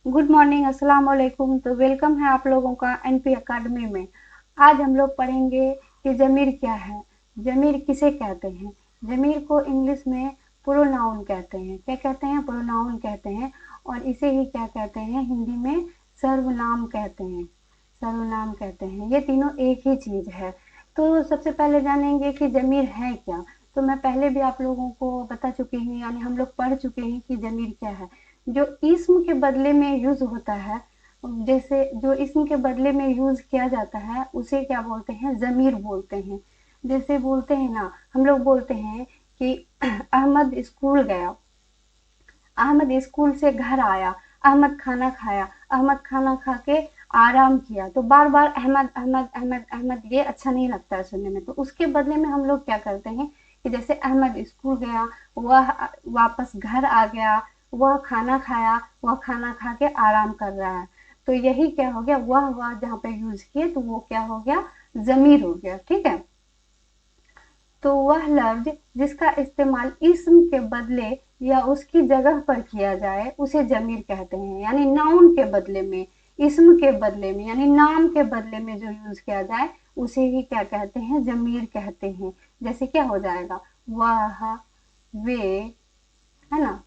Good morning, अस्सलाम वालेकुम। तो वेलकम है आप लोगों का एनपी एकेडमी में। आज हम लोग पढ़ेंगे कि ज़मीर क्या है, ज़मीर किसे कहते हैं। ज़मीर को इंग्लिश में प्रोनाउन कहते हैं। क्या कहते हैं? प्रोनाउन कहते हैं। और इसे ही क्या कहते हैं हिंदी में? सर्वनाम कहते हैं। सर्वनाम कहते हैं। ये तीनों एक ही चीज़ है। तो सबसे पहले जानेंगे कि ज़मीर है क्या। तो मैं पहले भी आप लोगों को बता चुकी हूँ, यानी हम लोग पढ़ चुके हैं कि ज़मीर क्या है। जो इस्म के बदले में यूज होता है, जैसे जो इस्म के बदले में यूज किया जाता है उसे क्या बोलते हैं? ज़मीर बोलते हैं। जैसे बोलते हैं ना, हम लोग बोलते हैं कि अहमद स्कूल गया, अहमद स्कूल से घर आया, अहमद खाना खाया, अहमद खाना खा के आराम किया। तो बार बार अहमद अहमद अहमद अहमद ये अच्छा नहीं लगता है सुनने में। तो उसके बदले में हम लोग क्या करते हैं कि जैसे अहमद स्कूल गया, वह वापस घर आ गया, वह खाना खाया, वह खाना खा के आराम कर रहा है। तो यही क्या हो गया, वह जहाँ पे यूज किए तो वो क्या हो गया? जमीर हो गया। ठीक है। तो वह लफ्ज जिसका इस्तेमाल इस्म के बदले या उसकी जगह पर किया जाए उसे जमीर कहते हैं। यानी नाउन के बदले में, इस्म के बदले में, यानी नाम के बदले में जो यूज किया जाए उसे ही क्या कहते हैं? जमीर कहते हैं। जैसे क्या हो जाएगा? वह, वे, है ना,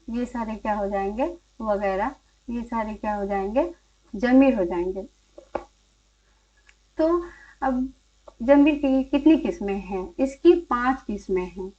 ये सारे क्या हो जाएंगे? वगैरह, ये सारे क्या हो जाएंगे? जमीर हो जाएंगे। तो अब जमीर की कितनी किस्में हैं? इसकी 5 किस्में हैं।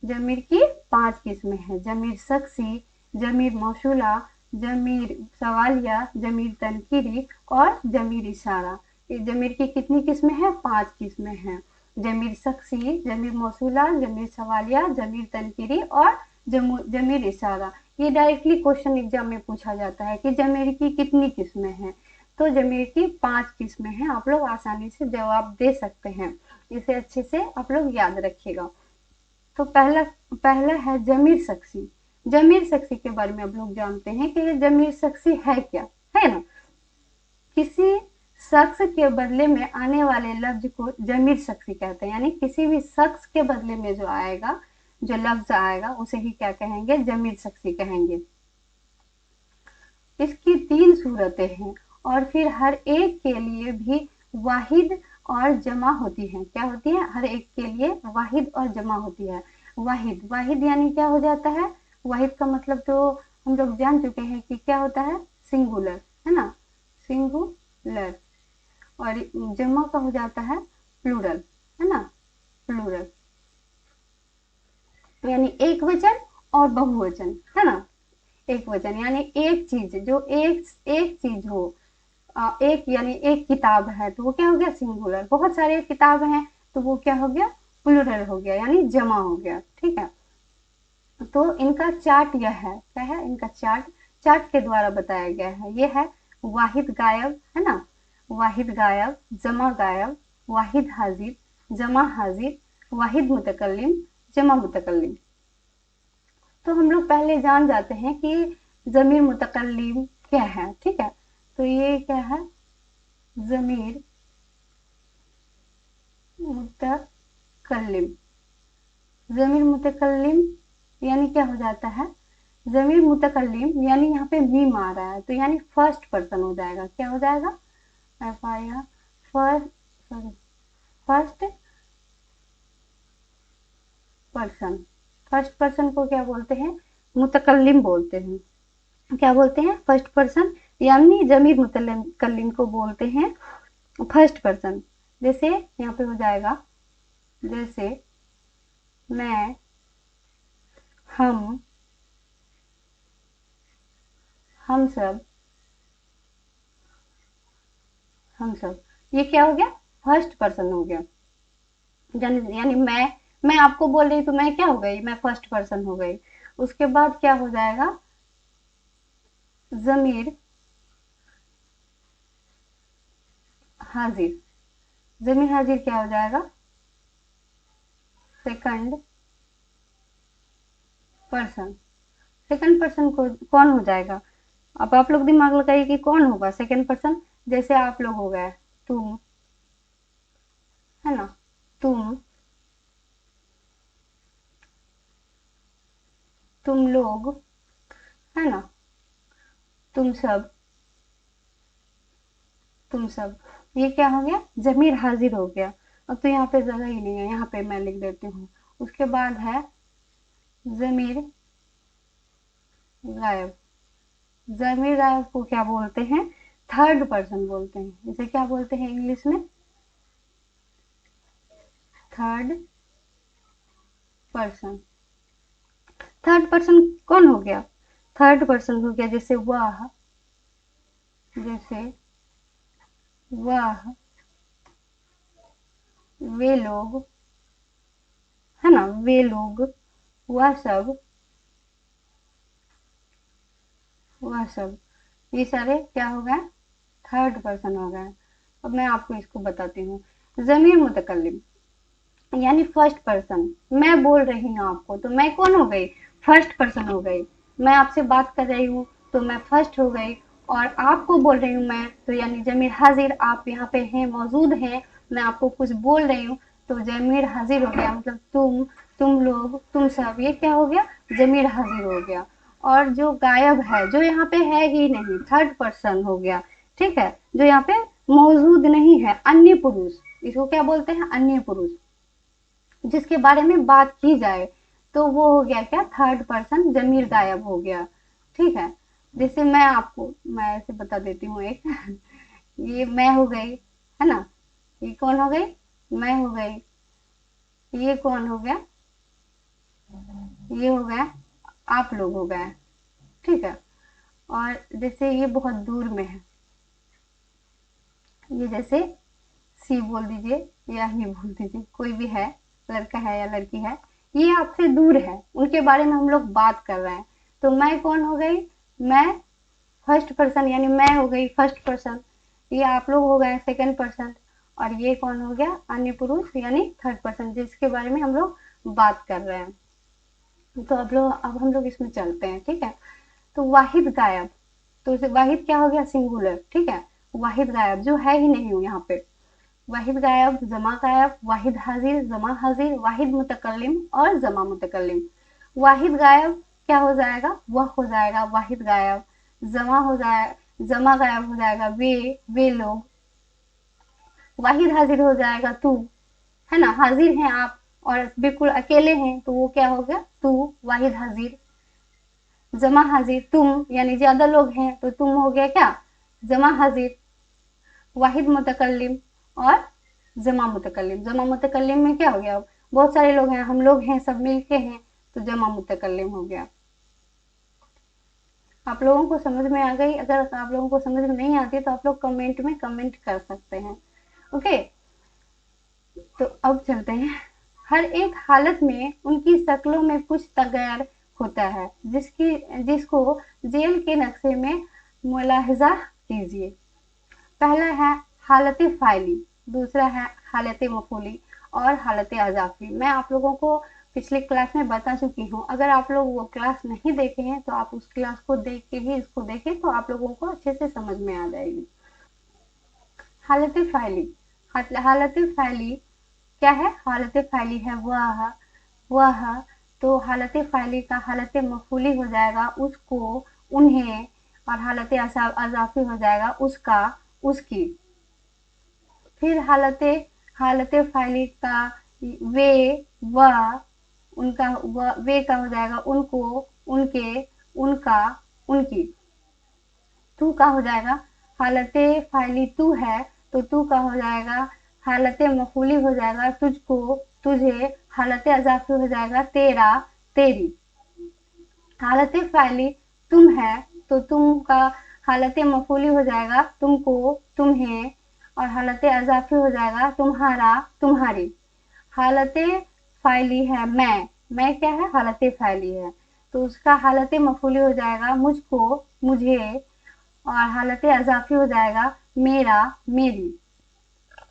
जमीर की 5 किस्में हैं। जमीर शख्सी, जमीर मौसूला, जमीर सवालिया, जमीर तनकीरी और जमीर इशारा। ये जमीर की कितनी किस्में हैं? 5 किस्में हैं। जमीर शख्सी, जमीर मौसूला, जमीर सवालिया, जमीर तनकीरी और जमीर इशारा। ये डायरेक्टली क्वेश्चन एग्जाम में पूछा जाता है कि जमीर की कितनी किस्में हैं। तो जमीर की 5 किस्में हैं। आप लोग आसानी से जवाब दे सकते हैं। इसे अच्छे से आप लोग याद रखिएगा। तो पहला पहला है जमीर शख्सी। जमीर शख्सी के बारे में आप लोग जानते हैं कि ये जमीर शख्सी है क्या, है ना। किसी शख्स के बदले में आने वाले लफ्ज को जमीर शख्सी कहते हैं। यानी किसी भी शख्स के बदले में जो आएगा, जो लफ्ज आएगा उसे ही क्या कहेंगे? जमीर शख्सी कहेंगे। इसकी 3 सूरतें हैं और फिर हर एक के लिए भी वाहिद और जमा होती है। क्या होती है? हर एक के लिए वाहिद और जमा होती है। वाहिद, वाहिद यानी क्या हो जाता है? वाहिद का मतलब तो हम लोग जान चुके हैं कि क्या होता है? सिंगुलर, है ना, सिंगुलर। और जमा का हो जाता है प्लूरल, है ना, प्लूरल। यानी एक वचन और बहुवचन, है ना। एक वचन यानी एक चीज, जो एक एक चीज हो। एक यानी एक किताब है तो वो क्या हो गया? सिंगुलर। बहुत सारे किताब हैं तो वो क्या हो गया? प्लूरल हो गया, यानी जमा हो गया। ठीक है। तो इनका चार्ट यह है, क्या है इनका चार्ट? चार्ट के द्वारा बताया गया है। ये है वाहिद गायब, है ना, वाहिद गायब, जमा गायब, वाहिद हाजिर, जमा हाजिर, वाहिद मुतकल्लिम, जमा मुतकल्लिम। तो हम लोग पहले जान जाते हैं कि जमीर मुतकल्लिम क्या है। ठीक है। तो ये क्या है? जमीर मुतकल्लिम। जमीर मुतकल्लिम यानी क्या हो जाता है? जमीर मुतकल्लिम यानी यहाँ पे मीम आ रहा है तो यानी फर्स्ट पर्सन हो जाएगा। क्या हो जाएगा? F I R, first, sorry, first person. First person को क्या बोलते हैं? मुतकल्लिम बोलते हैं। क्या बोलते हैं? First person. यानी जमीर मुतकल्लिम को बोलते हैं फर्स्ट पर्सन। जैसे यहाँ पे हो जाएगा, जैसे मैं, हम, हम सब, हम सब। ये क्या हो गया? फर्स्ट पर्सन हो गया। यानी मैं आपको बोल रही तो मैं क्या हो गई? मैं फर्स्ट पर्सन हो गई। उसके बाद क्या हो जाएगा? जमीर हाजिर। जमीर हाजिर क्या हो जाएगा? Second person. सेकंड पर्सन को कौन हो जाएगा? अब आप लोग दिमाग लगाइए कि कौन होगा सेकंड पर्सन। जैसे आप लोग हो गए, तुम, है ना, तुम, तुम लोग, है ना, तुम सब, तुम सब, ये क्या हो गया, जमीर हाजिर हो गया। अब तो यहाँ पे जगह ही नहीं है, यहाँ पे मैं लिख देती हूँ। उसके बाद है जमीर गायब। जमीर गायब को क्या बोलते हैं, थर्ड पर्सन बोलते हैं। इसे क्या बोलते हैं इंग्लिश में, थर्ड पर्सन। थर्ड पर्सन कौन हो गया, थर्ड पर्सन हो गया जैसे वह, जैसे वह, वे लोग, है ना, वे लोग, वह सब, वह सब, ये सारे क्या हो गए, थर्ड पर्सन हो गए। अब मैं आपको इसको बताती हूँ। जमीर मुतकल्लिम यानी फर्स्ट पर्सन, मैं बोल रही हूँ आपको, तो मैं कौन हो गई, फर्स्ट पर्सन हो गई। मैं आपसे बात कर रही हूँ तो मैं फर्स्ट हो गई, और आपको बोल रही हूँ मैं, तो यानी जमीर हाजिर, आप यहाँ पे हैं, मौजूद हैं, मैं आपको कुछ बोल रही हूँ, तो जमीर हाजिर हो गया, मतलब तुम लोग, तुम सब, ये क्या हो गया, जमीर हाजिर हो गया। और जो गायब है, जो यहाँ पे है ही नहीं, थर्ड पर्सन हो गया, ठीक है, जो यहाँ पे मौजूद नहीं है, अन्य पुरुष, इसको क्या बोलते हैं, अन्य पुरुष, जिसके बारे में बात की जाए, तो वो हो गया क्या, थर्ड पर्सन, जमीर गायब हो गया। ठीक है, जैसे मैं ऐसे बता देती हूँ एक ये मैं हो गई, है ना, ये कौन हो गई, मैं हो गई, ये कौन हो गया, ये हो गया, आप लोग हो गए, ठीक है। और जैसे ये बहुत दूर में है, ये जैसे सी बोल दीजिए या ही बोल दीजिए, कोई भी है, लड़का है या लड़की है, ये आपसे दूर है, उनके बारे में हम लोग बात कर रहे हैं, तो मैं कौन हो गई, मैं फर्स्ट पर्सन, यानी मैं हो गई फर्स्ट पर्सन, ये आप लोग हो गए सेकंड पर्सन, और ये कौन हो गया, अन्य पुरुष यानी थर्ड पर्सन, जिसके बारे में हम लोग बात कर रहे हैं। तो अब हम लोग इसमें चलते हैं, ठीक है। तो वाहिद गायब, तो वाहिद क्या हो गया, सिंगुलर, ठीक है, वाहिद गायब जो है ही नहीं हो यहाँ पे, वाहिद गायब, जमा गायब, वाहिद हाजिर, जमा हाजिर, वाहिद मुतकल्लिम और जमा मुतकल्लिम। वाहिद गायब क्या हो जाएगा, वह हो जाएगा वाहिद गायब, जमा हो जाए, जमा गायब हो जाएगा वे लोग, वाहिद हाजिर हो जाएगा तू, है ना, हाजिर हैं आप और बिल्कुल अकेले हैं, तो वो क्या हो गया, तू, वाहिद हाजिर। जमा हाजिर तुम, यानी ज्यादा लोग हैं, तो तुम हो गया क्या, जमा हाजिर। वाहिद मुतकल्लिम और जमा मुतकल्लिम, जमा मुतकल्लिम में क्या हो गया, बहुत सारे लोग हैं, हम लोग हैं, सब मिलके हैं, तो जमा मुतकल्लिम हो गया। आप लोगों को समझ में आ गई, अगर आप लोगों को समझ में नहीं आती तो आप लोग कमेंट में कमेंट कर सकते हैं, ओके। तो अब चलते हैं, हर एक हालत में उनकी शक्लों में कुछ तगैर होता है, जिसको जेल के नक्शे में मुलाहिजा कीजिए। पहला है हालत फ़ाइली, दूसरा है हालत मफ़ूली और हालत अज़ाफ़ी। मैं आप लोगों को पिछली क्लास में बता चुकी हूँ, अगर आप लोग वो क्लास नहीं देखे हैं तो आप उस क्लास को देख के ही इसको देखें, तो आप लोगों को अच्छे से समझ में आ जाएगी। हालत फ़ाइली, हालत फ़ाइली क्या है, हालत फ़ाइली है वह, तो हालत फ़ाइली का हालत मफ़ूली हो जाएगा उसको, उन्हें, और हालत अज़ाफ़ी हो जाएगा उसका, उसकी। फिर हालत फ़ाइली का वे, वह, उनका, वे का हो जाएगा उनको, उनके, उनका, उनकी। तू का हो जाएगा, हालत फ़ाइली तू है, तो तू का हो जाएगा, हालत मफ़ूली हो जाएगा तुझको, तुझे, हालत अज़ाफ़ी हो जाएगा तेरा, तेरी। हालत फ़ाइली तुम है, तो तुम का हालत मफ़ूली हो जाएगा तुमको, तुम्हें, और हालत अज़ाफ़ी हो जाएगा तुम्हारा, तुम्हारी। हालत फ़ाइली है मैं क्या है, हालत फ़ाइली है, तो उसका हालत मफ़ूली हो जाएगा मुझको, मुझे, और हालत अज़ाफ़ी हो जाएगा मेरा, मेरी।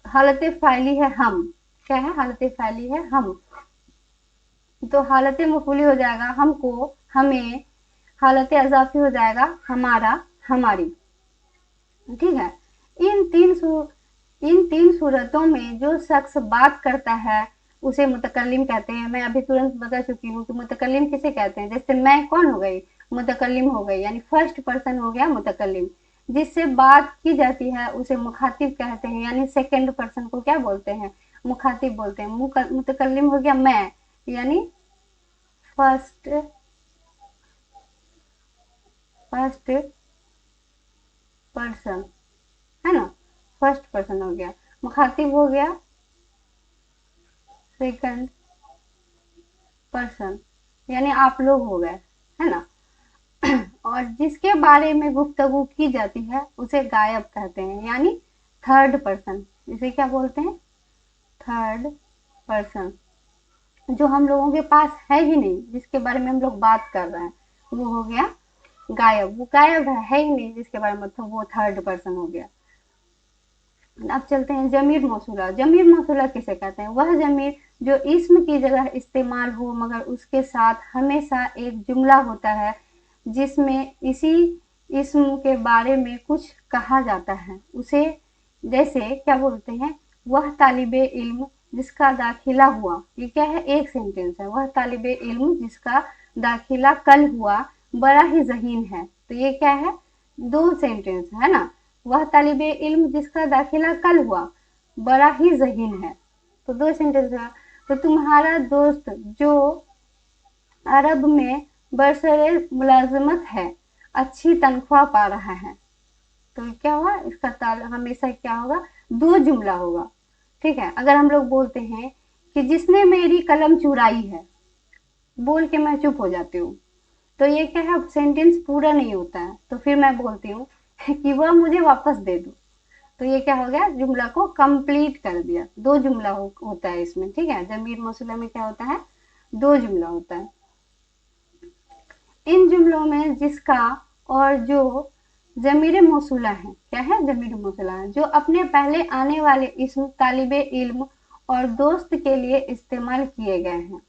हालत फ़ाइली है हम, क्या है, हालत फ़ाइली है हम, तो हालत मफ़ूली हो जाएगा हमको, हमें, हालत अज़ाफ़ी हो जाएगा हमारा, हमारी, ठीक है। इन तीन सूरतों में जो शख्स बात करता है उसे मुतकल्लिम कहते हैं। मैं अभी तुरंत बता चुकी हूँ कि मुतकल्लिम किसे कहते हैं, जैसे मैं कौन हो गई, मुतकल्लिम हो गई, यानी फर्स्ट पर्सन हो गया मुतकल्लिम। जिससे बात की जाती है उसे मुखातिब कहते हैं, यानी सेकंड पर्सन को क्या बोलते हैं, मुखातिब बोलते हैं। मुतकल्लिम हो गया मैं, यानी फर्स्ट पर्सन, है ना, फर्स्ट पर्सन हो गया। मुखातिब हो गया सेकंड पर्सन, यानी आप लोग हो गए, है ना। और जिसके बारे में गुफ्तगू की जाती है उसे गायब कहते हैं, यानी थर्ड पर्सन। इसे क्या बोलते हैं, थर्ड पर्सन। जो हम लोगों के पास है ही नहीं, जिसके बारे में हम लोग बात कर रहे हैं, वो हो गया गायब। वो गायब है ही नहीं जिसके बारे में, मतलब वो थर्ड पर्सन हो गया। अब चलते हैं जमीर मौसूला। जमीर मौसूला किसे कहते हैं, वह जमीर जो इस्म की जगह इस्तेमाल हो मगर उसके साथ हमेशा एक जुमला होता है जिसमें इसी इस्म के बारे में कुछ कहा जाता है, उसे जैसे क्या बोलते हैं, वह तालिबे इल्म जिसका दाखिला हुआ। ये क्या है, एक सेंटेंस है, वह तालिबे इल्म जिसका दाखिला कल हुआ बड़ा ही ज़हीन है। तो ये क्या है, दो सेंटेंस है ना। वह तालिबे इल्म जिसका दाखिला कल हुआ बड़ा ही ज़हीन है, तो दो सेंटेंस हुआ। तो तुम्हारा दोस्त जो अरब में बरसरे मुलाजमत है, अच्छी तनख्वाह पा रहा है। तो क्या हुआ, इसका ताल हमेशा क्या होगा, दो जुमला होगा। ठीक है, अगर हम लोग बोलते हैं कि जिसने मेरी कलम चुराई है, बोल के मैं चुप हो जाती हूँ, तो ये क्या है, सेंटेंस पूरा नहीं होता है। तो फिर मैं बोलती हूँ कि वह मुझे वापस दे दो, तो ये क्या हो गया, जुमला को कंप्लीट कर दिया। दो जुमला होता है इसमें, ठीक है। जमीर मौसूला में क्या होता है, दो जुमला होता है। इन जुमलों में जिसका और जो जमीर मौसूला है, क्या है, जमीर मौसूला है, जो अपने पहले आने वाले इस्म तालिबे इल्म और दोस्त के लिए इस्तेमाल किए गए हैं।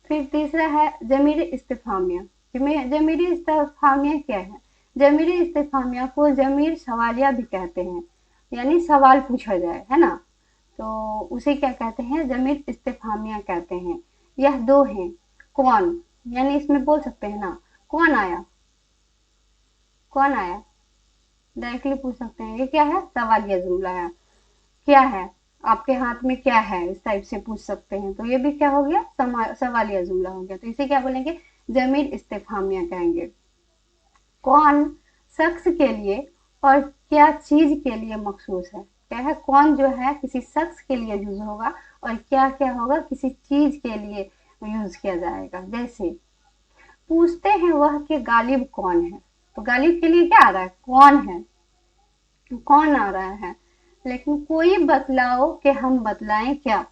फिर तीसरा है जमीर इस्तिफामिया। जमीर इस्तिफामिया क्या है, जमीर इस्तिफामिया को जमीर सवालिया भी कहते हैं, यानी सवाल पूछा जाए, है ना, तो उसे क्या कहते हैं, जमीर इस्तिफामिया कहते हैं। यह दो हैं, कौन, यानी इसमें बोल सकते हैं ना, कौन आया, कौन आया, डायरेक्टली पूछ सकते हैं। ये क्या है, सवालिया जुमला है। क्या है, आपके हाथ में क्या है, इस टाइप से पूछ सकते हैं, तो ये भी क्या हो गया, सवालिया जुमला हो गया। तो इसे क्या बोलेंगे, जमीर इस्तिफामिया कहेंगे। कौन शख्स के लिए और क्या चीज के लिए मखसूस है, क्या है, कौन जो है किसी शख्स के लिए यूज होगा और क्या क्या होगा, किसी चीज के लिए यूज किया जाएगा। जैसे पूछते हैं वह कि गालिब कौन है, तो गालिब के लिए क्या आ रहा है, कौन है, कौन आ रहा है। लेकिन कोई बतलाओ कि हम बतलाएं क्या,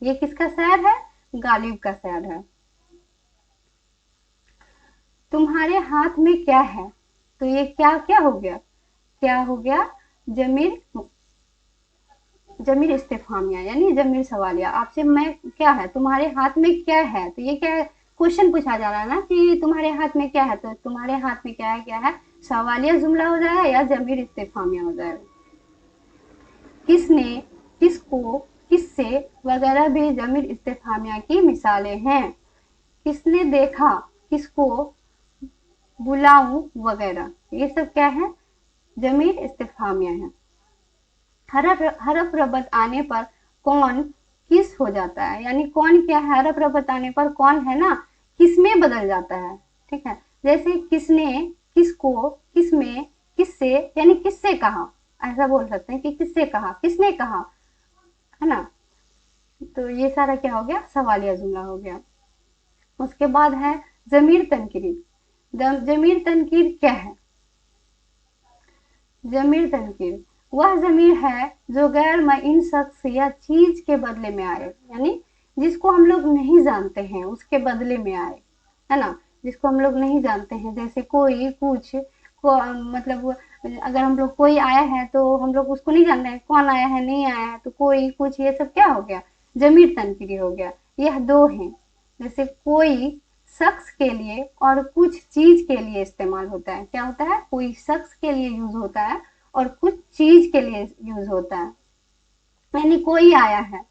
ये किसका शेर है, गालिब का शेर है। तुम्हारे हाथ में क्या है, तो ये क्या क्या हो गया, क्या हो गया, जमीर जमीर इस्तिफामिया, यानी जमीर सवालिया। आपसे मैं क्या है, तुम्हारे हाथ में क्या है, तो ये क्या है, क्वेश्चन पूछा जा रहा है ना कि तुम्हारे हाथ में क्या है, तो तुम्हारे हाथ में क्या है, सवालिया जुमला हो जाएगा या जमीर इस्तिफामिया हो जाएगा। किसने, किसको, किससे वगैरह भी जमीर इस्तिफामिया की मिसालें हैं। किसने देखा, किसको बुलाऊं वगैरह, ये सब क्या है, जमीर इस्तिफामिया है। हरफ रबत आने पर कौन किस हो जाता है, यानी कौन क्या है, हरफ रबत आने पर कौन है ना, किस में बदल जाता है। ठीक है, जैसे किसने, किसको, किसमें, किससे, यानी किससे कहा, ऐसा बोल सकते हैं कि किससे कहा, किसने कहा, है ना। तो ये सारा क्या हो गया, सवालिया जुमला हो गया। उसके बाद है जमीर तनकीरी। जमीर तनकीर क्या है, जमीर तनकीर वह जमीर है जो गैर मुइन शख्स या चीज के बदले में आए, यानी जिसको हम लोग नहीं जानते हैं उसके बदले में आए, है ना, जिसको हम लोग नहीं जानते हैं, जैसे कोई कुछ मतलब अगर हम लोग कोई आया है तो हम लोग उसको नहीं जानते हैं, कौन आया है, नहीं आया है, तो कोई कुछ ये सब क्या हो गया, जमीर तनकीरी हो गया। यह दो हैं, जैसे कोई शख्स के लिए और कुछ चीज के लिए इस्तेमाल होता है, क्या होता है, कोई शख्स के लिए यूज होता है और कुछ चीज के लिए यूज होता है। यानी कोई आया है,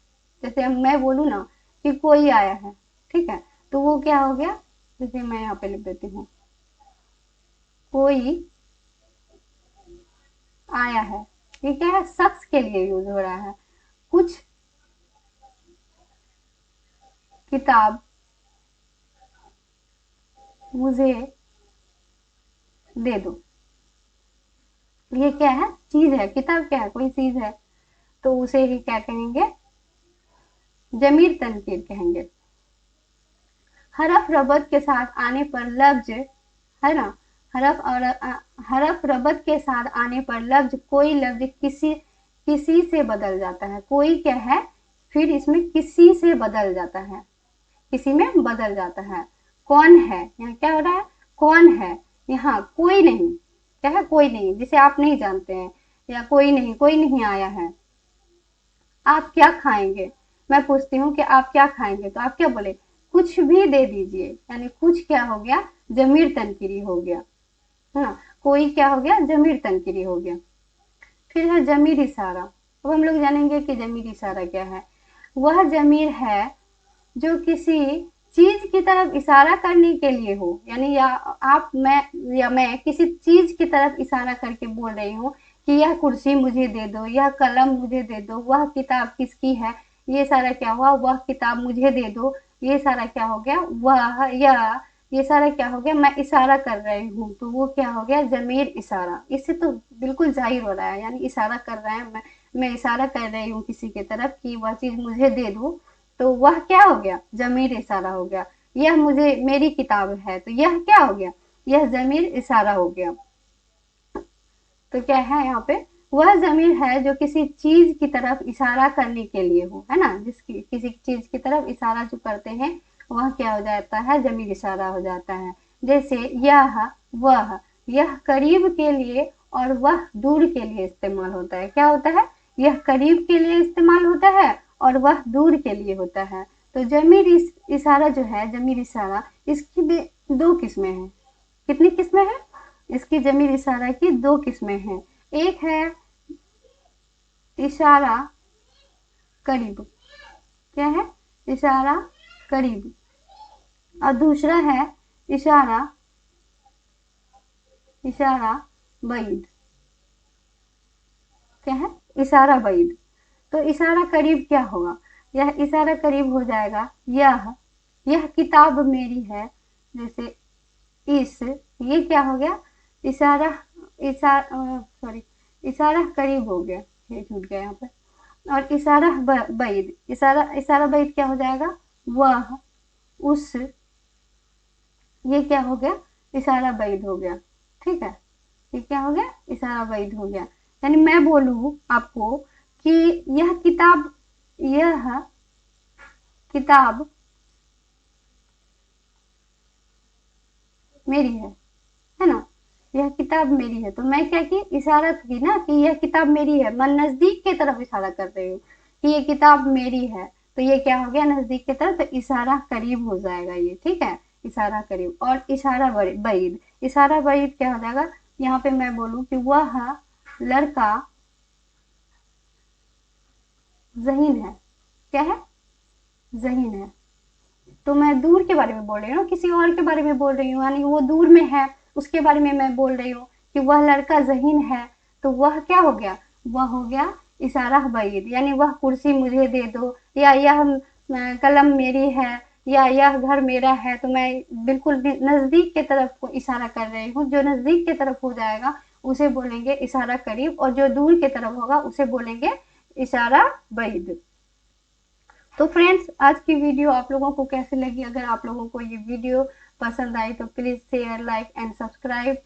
जैसे मैं बोलूँ ना कि कोई आया है, ठीक है, तो वो क्या हो गया, जैसे मैं यहाँ पे लिख देती हूँ, कोई आया है। ये क्या है, शख्स के लिए यूज हो रहा है। कुछ किताब मुझे दे दो। ये क्या है, चीज है, किताब क्या है, कोई चीज है, तो उसे ही क्या कहेंगे, जमीर तनकीर कहेंगे। हरफ रबत के साथ आने पर लफ्ज, है ना, हरफ और हरफ रबत के साथ आने पर लफ्ज, कोई लफ्ज किसी किसी से बदल जाता है। कोई क्या है, फिर इसमें किसी से बदल जाता है, किसी में बदल जाता है। कौन है, यहाँ क्या हो रहा है, कौन है, यहाँ कोई नहीं, क्या है, कोई नहीं, जिसे आप नहीं जानते हैं, या कोई नहीं, कोई नहीं आया है। आप क्या खाएंगे, मैं पूछती हूँ कि आप क्या खाएंगे, तो आप क्या बोले, कुछ भी दे दीजिए, यानी कुछ क्या हो गया, जमीर तनकीरी हो गया, है ना। कोई क्या हो गया, जमीर तनकीरी हो गया। फिर है जमीर इशारा। अब हम लोग जानेंगे कि जमीर इशारा क्या है। वह जमीर है जो किसी चीज की तरफ इशारा करने के लिए हो, यानी या आप, मैं किसी चीज की तरफ इशारा करके बोल रही हूँ कि यह कुर्सी मुझे दे दो, यह कलम मुझे दे दो, वह किताब किसकी है, ये सारा क्या हुआ, वह किताब मुझे दे दो, ये सारा क्या हो गया, वह यह, ये सारा क्या हो गया, मैं इशारा कर रही हूँ, तो वो क्या हो गया, जमीर इशारा। इससे तो बिल्कुल जाहिर हो रहा है, यानी इशारा कर रहे हैं, मैं इशारा कर रही हूँ किसी की तरफ कि वह चीज मुझे दे दो, तो वह क्या हो गया, जमीर इशारा हो गया। यह मुझे, मेरी किताब है, तो यह क्या हो गया, यह जमीर इशारा हो गया। तो क्या है यहाँ पे, वह जमीर है जो किसी चीज की तरफ इशारा करने के लिए हो, है ना, जिसकी किसी चीज की तरफ इशारा जो करते हैं, वह क्या हो जाता है, जमीर इशारा हो जाता है। जैसे यह, वह, यह करीब के लिए और वह दूर के लिए इस्तेमाल होता है। क्या होता है, यह करीब के लिए इस्तेमाल होता है और वह दूर के लिए होता है। तो जमीर इशारा जो है, जमीर इशारा, इसकी भी दो किस्में हैं। कितनी किस्में हैं, इसकी जमीर इशारा की दो किस्में हैं। एक है इशारा करीब, क्या है, इशारा करीब, और दूसरा है इशारा, इशारा बईद। क्या है, इशारा बईद। तो इशारा करीब क्या होगा, यह इशारा करीब हो जाएगा, यह किताब मेरी है, जैसे इस, ये क्या हो गया, इशारा, सॉरी, इशारा करीब हो गया, ये छूट गया यहाँ पे। और इशारा बईद, इशारा बईद क्या हो जाएगा, वह, उस, ये क्या हो गया, इशारा बईद हो गया। ठीक है, ये क्या हो गया, इशारा बईद हो गया। यानी मैं बोलूं आपको कि यह किताब, यह किताब मेरी है ना, यह किताब मेरी है, तो मैं क्या की, इशारा की ना कि यह किताब मेरी है, मैं नजदीक की तरफ इशारा कर रही हूँ कि ये किताब मेरी है, तो ये क्या हो गया, नजदीक की तरफ, तो इशारा करीब हो जाएगा ये। ठीक है, इशारा करीब। और इशारा बईद, इशारा बईद क्या हो जाएगा, यहाँ पे मैं बोलूँ कि वह लड़का जहीन है, क्या है, जहीन है, तो मैं दूर के बारे में बोल रही हूँ, किसी और के बारे में बोल रही हूँ, यानी वो दूर में है, उसके बारे में मैं बोल रही हूँ कि वह लड़का जहीन है, तो वह क्या हो गया, वह हो गया इशारा बईद, यानी वह कुर्सी मुझे दे दो, या यह कलम मेरी है, या यह घर मेरा है, तो मैं बिल्कुल नजदीक के तरफ को इशारा कर रही हूँ। जो नजदीक के तरफ हो जाएगा उसे बोलेंगे इशारा करीब, और जो दूर के तरफ होगा उसे बोलेंगे इशारा बईद। तो फ्रेंड्स, आज की वीडियो आप लोगों को कैसी लगी, अगर आप लोगों को ये वीडियो पसंद आई तो please share, like and subscribe.